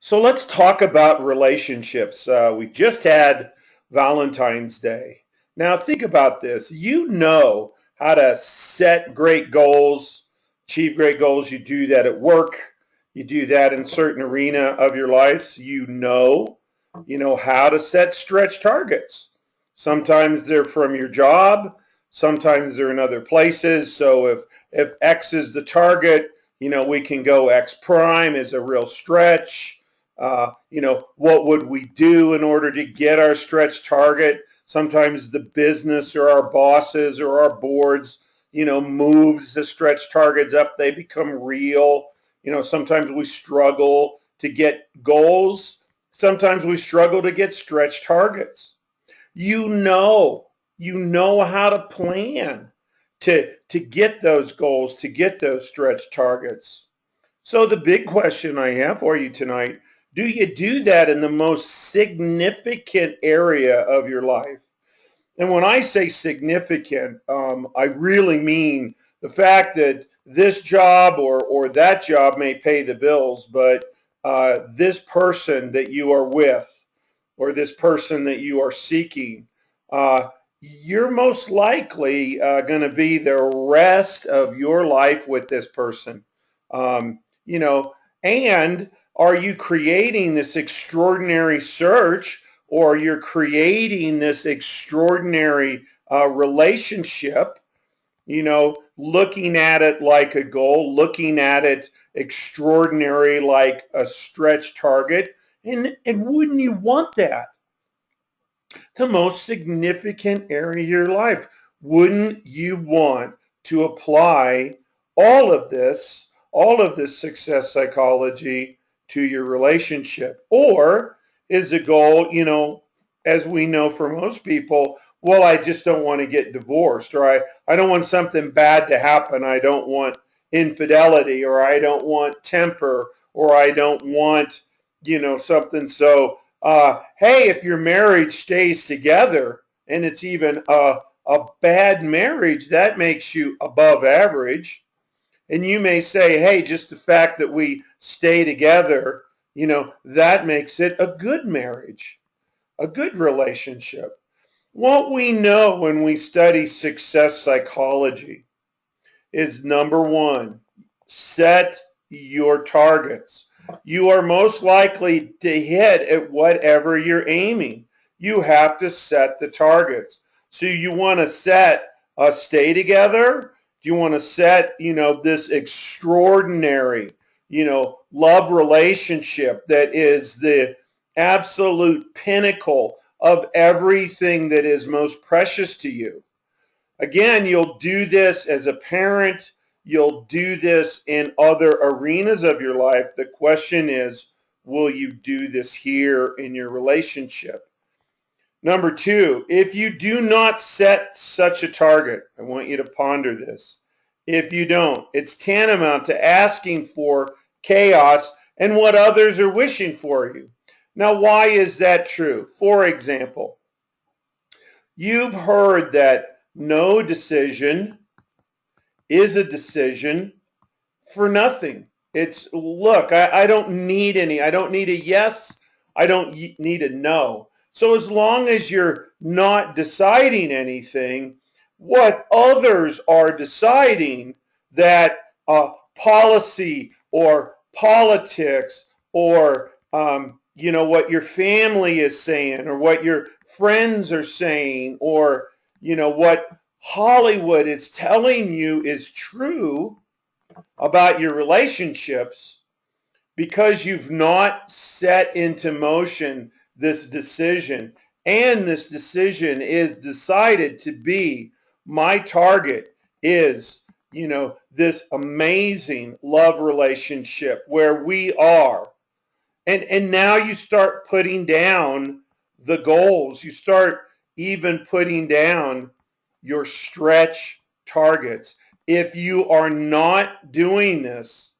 So let's talk about relationships. We just had Valentine's Day. Now, think about this. You know how to set great goals, achieve great goals. You do that at work, you do that in certain arena of your life. You know how to set stretch targets. Sometimes they're from your job, sometimes they're in other places. So if X is the target, we can go X prime is a real stretch. What would we do in order to get our stretch target? Sometimes the business or our bosses or our boards, moves the stretch targets up. They become real. Sometimes we struggle to get goals. Sometimes we struggle to get stretch targets. You know, you know how to plan to get those goals, to get those stretch targets. So the big question I have for you tonight, do you do that in the most significant area of your life? And when I say significant, I really mean the fact that this job or that job may pay the bills, but this person that you are with or this person that you are seeking, you're most likely going to be the rest of your life with this person. Um, you know, and are you creating this extraordinary search, or you're creating this extraordinary relationship, looking at it like a goal, looking at it extraordinary like a stretch target? And wouldn't you want that? The most significant area of your life. Wouldn't you want to apply all of this success psychology to your relationship? Or is the goal, as we know for most people, well, I just don't want to get divorced, or I don't want something bad to happen. I don't want infidelity, or I don't want temper, or I don't want, something. So hey, if your marriage stays together and it's even a bad marriage, that makes you above average. And you may say, hey, just the fact that we stay together, that makes it a good marriage, a good relationship. What we know when we study success psychology is number one, set your targets. You are most likely to hit at whatever you're aiming. You have to set the targets. So you want to set a stay together? Do you want to set, this extraordinary, love relationship that is the absolute pinnacle of everything that is most precious to you? Again, you'll do this as a parent. You'll do this in other arenas of your life. The question is, will you do this here in your relationship? Number two, if you do not set such a target, I want you to ponder this. If you don't, it's tantamount to asking for chaos and what others are wishing for you. Now, why is that true? For example, you've heard that no decision is a decision for nothing. It's, look, I don't need any. I don't need a yes. I don't need a no. So as long as you're not deciding anything, what others are deciding, that policy or politics or what your family is saying or what your friends are saying or what Hollywood is telling you is true about your relationships, because you've not set into motion this decision, and this decision is decided to be, my target is, this amazing love relationship where we are. And now you start putting down the goals. You start even putting down your stretch targets. If you are not doing this,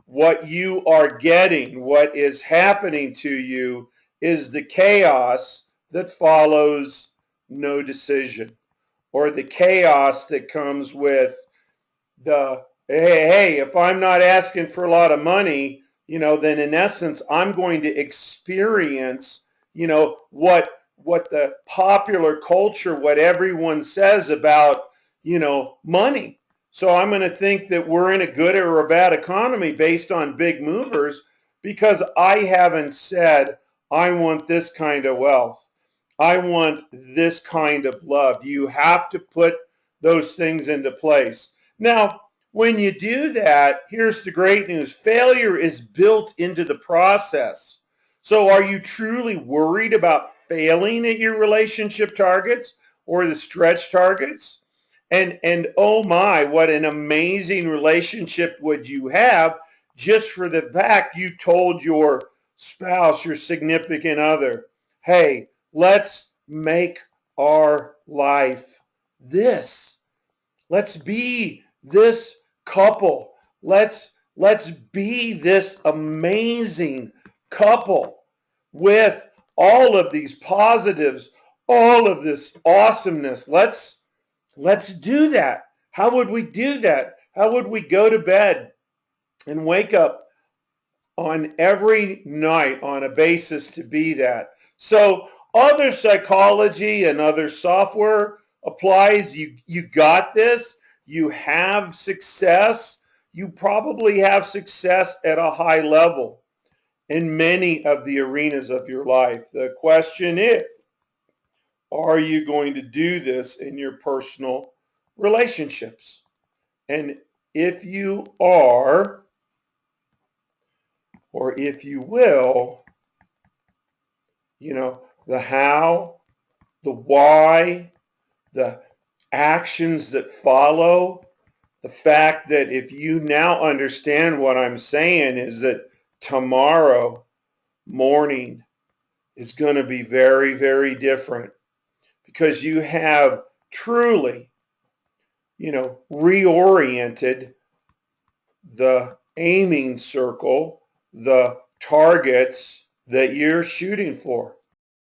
what you are getting, what is happening to you, is the chaos that follows no decision, or the chaos that comes with the, hey, if I'm not asking for a lot of money, then in essence, I'm going to experience, what the popular culture, what everyone says about, money. So I'm going to think that we're in a good or a bad economy based on big movers because I haven't said, I want this kind of wealth. I want this kind of love. You have to put those things into place. Now, when you do that, here's the great news. Failure is built into the process. So are you truly worried about failing at your relationship targets or the stretch targets? And oh my, what an amazing relationship would you have just for the fact you told your spouse, your significant other, hey, let's make our life this. Let's be this couple. Let's be this amazing couple with all of these positives, all of this awesomeness. Let's do that. How would we do that? How would we go to bed and wake up on every night on a basis to be that? So other psychology and other software applies. You got this. You have success. You probably have success at a high level in many of the arenas of your life. The question is, are you going to do this in your personal relationships? And if you are, or if you will, the how, the why, the actions that follow, the fact that if you now understand what I'm saying is that tomorrow morning is going to be very, very different because you have truly, reoriented the aiming circle, the targets that you're shooting for.